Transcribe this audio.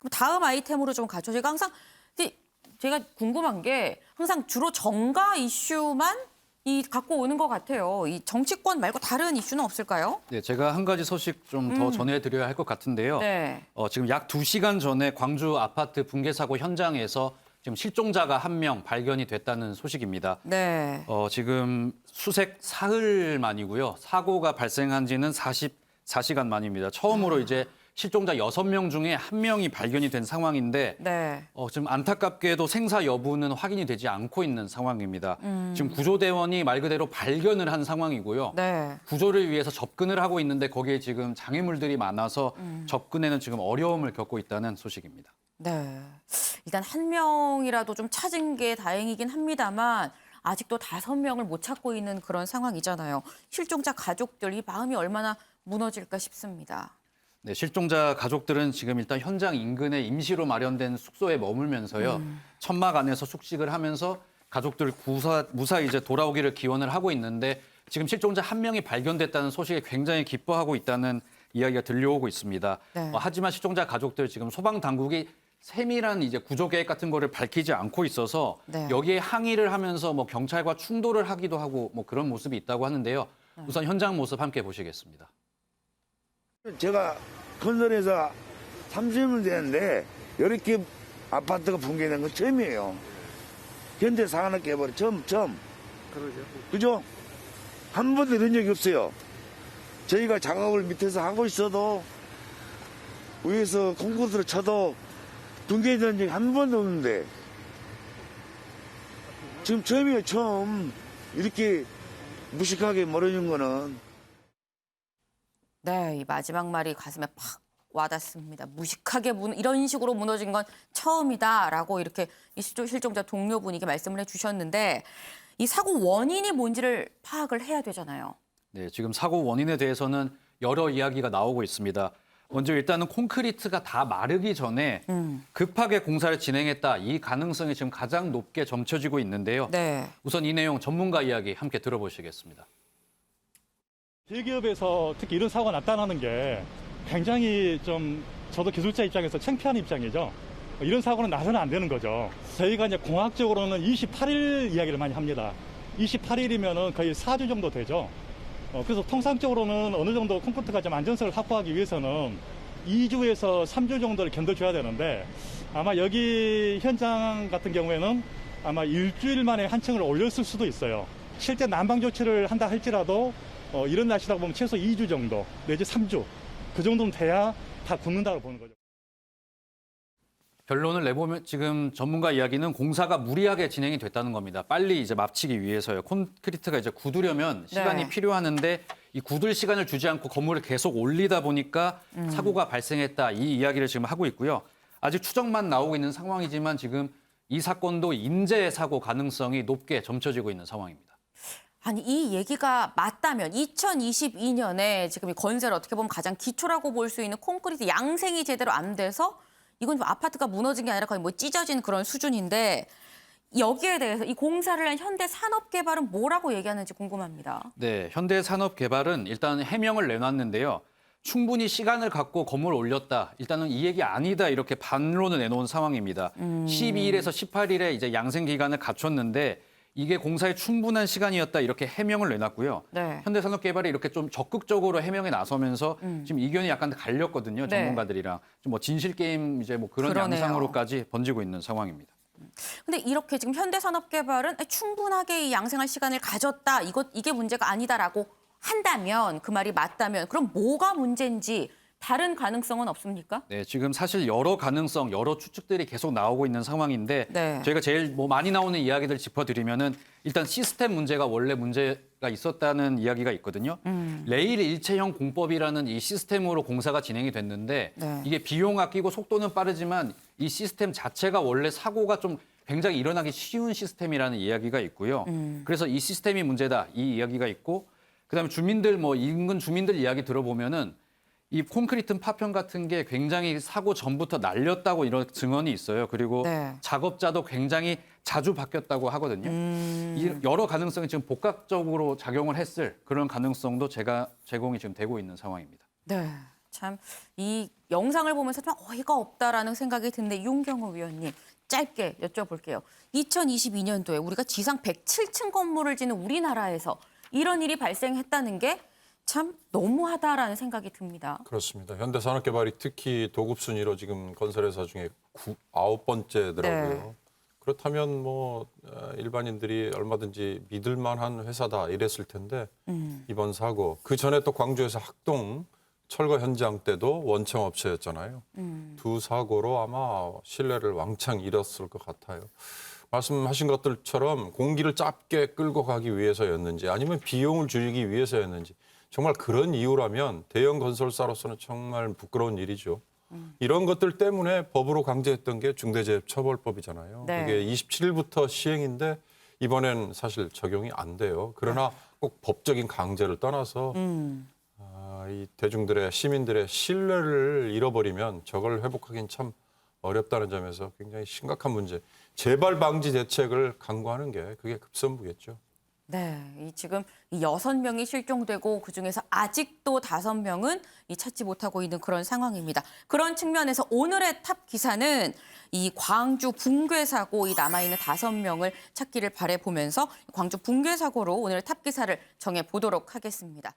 그럼 다음 아이템으로 좀 가죠. 제가 궁금한 게 항상 주로 정가 이슈만 갖고 오는 것 같아요. 이 정치권 말고 다른 이슈는 없을까요? 네, 제가 한 가지 소식 좀 더 전해드려야 할 것 같은데요. 네. 지금 약 2시간 전에 광주 아파트 붕괴 사고 현장에서 지금 실종자가 한 명 발견이 됐다는 소식입니다. 네. 지금 수색 사흘 만이고요. 사고가 발생한 지는 44시간 만입니다. 처음으로 이제 실종자 6명 중에 1명이 발견이 된 상황인데 네. 지금 안타깝게도 생사 여부는 확인이 되지 않고 있는 상황입니다. 지금 구조대원이 말 그대로 발견을 한 상황이고요. 네. 구조를 위해서 접근을 하고 있는데 거기에 지금 장애물들이 많아서 접근에는 지금 어려움을 겪고 있다는 소식입니다. 네. 일단 한 명이라도 좀 찾은 게 다행이긴 합니다만 아직도 5명을 못 찾고 있는 그런 상황이잖아요. 실종자 가족들 이 마음이 얼마나 무너질까 싶습니다. 네, 실종자 가족들은 지금 일단 현장 인근에 임시로 마련된 숙소에 머물면서요. 천막 안에서 숙식을 하면서 가족들 무사히 이제 돌아오기를 기원을 하고 있는데 지금 실종자 1명이 발견됐다는 소식에 굉장히 기뻐하고 있다는 이야기가 들려오고 있습니다. 네. 하지만 실종자 가족들 지금 소방 당국이 세밀한 이제 구조 계획 같은 거를 밝히지 않고 있어서 네. 여기에 항의를 하면서 뭐 경찰과 충돌을 하기도 하고 뭐 그런 모습이 있다고 하는데요. 우선 현장 모습 함께 보시겠습니다. 제가 건설해서 30년 됐는데 이렇게 아파트가 붕괴된 건 처음이에요. 현대산업개발 처음. 그죠? 한 번도 이런 적이 없어요. 저희가 작업을 밑에서 하고 있어도 위에서 콘크리트를 쳐도 붕괴된 적이 한 번도 없는데 지금 처음이에요, 처음. 이렇게 무식하게 멀어진 거는. 네, 이 마지막 말이 가슴에 팍 와닿습니다. 무식하게 이런 식으로 무너진 건 처음이다라고 이렇게 이 실종자 동료분에게 말씀을 해주셨는데 이 사고 원인이 뭔지를 파악을 해야 되잖아요. 네, 지금 사고 원인에 대해서는 여러 이야기가 나오고 있습니다. 먼저 일단은 콘크리트가 다 마르기 전에 급하게 공사를 진행했다. 이 가능성이 지금 가장 높게 점쳐지고 있는데요. 네. 우선 이 내용 전문가 이야기 함께 들어보시겠습니다. 대기업에서 특히 이런 사고가 났다는 게 굉장히 좀 저도 기술자 입장에서 창피한 입장이죠. 이런 사고는 나서는 안 되는 거죠. 저희가 이제 공학적으로는 28일 이야기를 많이 합니다. 28일이면은 거의 4주 정도 되죠. 그래서 통상적으로는 어느 정도 콘크리트가 좀 안전성을 확보하기 위해서는 2주에서 3주 정도를 견뎌줘야 되는데 아마 여기 현장 같은 경우에는 아마 일주일 만에 한 층을 올렸을 수도 있어요. 실제 난방 조치를 한다 할지라도 이런 날씨다 보면 최소 2주 정도 내지 3주 그 정도는 돼야 다 굳는다고 보는 거죠. 결론을 내보면 지금 전문가 이야기는 공사가 무리하게 진행이 됐다는 겁니다. 빨리 이제 마치기 위해서요. 콘크리트가 이제 굳으려면 시간이 네. 필요하는데 이 굳을 시간을 주지 않고 건물을 계속 올리다 보니까 사고가 발생했다. 이 이야기를 지금 하고 있고요. 아직 추정만 나오고 있는 상황이지만 지금 이 사건도 인재 사고 가능성이 높게 점쳐지고 있는 상황입니다. 아니 이 얘기가 맞다면 2022년에 지금 이 건설 어떻게 보면 가장 기초라고 볼 수 있는 콘크리트 양생이 제대로 안 돼서 이건 좀 아파트가 무너진 게 아니라 거의 뭐 찢어진 그런 수준인데 여기에 대해서 이 공사를 한 현대산업개발은 뭐라고 얘기하는지 궁금합니다. 네, 현대산업개발은 일단 해명을 내놨는데요. 충분히 시간을 갖고 건물을 올렸다. 일단은 이 얘기 아니다. 이렇게 반론을 내놓은 상황입니다. 12일에서 18일에 이제 양생 기간을 갖췄는데 이게 공사에 충분한 시간이었다. 이렇게 해명을 내놨고요. 네. 현대산업개발이 이렇게 좀 적극적으로 해명에 나서면서 지금 이견이 약간 갈렸거든요. 네. 전문가들이랑 좀 뭐 진실 게임 이제 뭐 그런 그러네요. 양상으로까지 번지고 있는 상황입니다. 근데 이렇게 지금 현대산업개발은 충분하게 이 양생할 시간을 가졌다. 이게 문제가 아니다라고 한다면 그 말이 맞다면 그럼 뭐가 문제인지 다른 가능성은 없습니까? 네, 지금 사실 여러 가능성, 여러 추측들이 계속 나오고 있는 상황인데 네. 저희가 제일 뭐 많이 나오는 이야기들 짚어드리면은 일단 시스템 문제가 원래 문제가 있었다는 이야기가 있거든요. 레일 일체형 공법이라는 이 시스템으로 공사가 진행이 됐는데 네. 이게 비용 아끼고 속도는 빠르지만 이 시스템 자체가 원래 사고가 좀 굉장히 일어나기 쉬운 시스템이라는 이야기가 있고요. 그래서 이 시스템이 문제다 이 이야기가 있고 그다음에 주민들 뭐 인근 주민들 이야기 들어보면은 이 콘크리트 파편 같은 게 굉장히 사고 전부터 날렸다고 이런 증언이 있어요. 그리고 네. 작업자도 굉장히 자주 바뀌었다고 하거든요. 이 여러 가능성이 지금 복합적으로 작용을 했을 그런 가능성도 제공이 지금 되고 있는 상황입니다. 네. 참 이 영상을 보면서 좀 어이가 없다라는 생각이 드는데 윤경호 위원님 짧게 여쭤볼게요. 2022년도에 우리가 지상 107층 건물을 짓는 우리나라에서 이런 일이 발생했다는 게 참 너무하다라는 생각이 듭니다. 그렇습니다. 현대산업개발이 특히 도급 순위로 지금 건설회사 중에 9번째더라고요. 네. 그렇다면 뭐 일반인들이 얼마든지 믿을 만한 회사다 이랬을 텐데 이번 사고 그 전에 또 광주에서 학동 철거 현장 때도 원청 업체였잖아요. 두 사고로 아마 신뢰를 왕창 잃었을 것 같아요. 말씀하신 것들처럼 공기를 짧게 끌고 가기 위해서였는지 아니면 비용을 줄이기 위해서였는지 정말 그런 이유라면 대형 건설사로서는 정말 부끄러운 일이죠. 이런 것들 때문에 법으로 강제했던 게 중대재해처벌법이잖아요. 네. 그게 27일부터 시행인데 이번엔 사실 적용이 안 돼요. 그러나 꼭 법적인 강제를 떠나서 이 대중들의 시민들의 신뢰를 잃어버리면 저걸 회복하기는 참 어렵다는 점에서 굉장히 심각한 문제. 재발 방지 대책을 강구하는 게 그게 급선무겠죠. 네, 지금 이 6명이 실종되고 그중에서 아직도 5명은 찾지 못하고 있는 그런 상황입니다. 그런 측면에서 오늘의 탑 기사는 이 광주 붕괴 사고 이 남아있는 5명을 찾기를 바라보면서 광주 붕괴 사고로 오늘의 탑 기사를 정해 보도록 하겠습니다.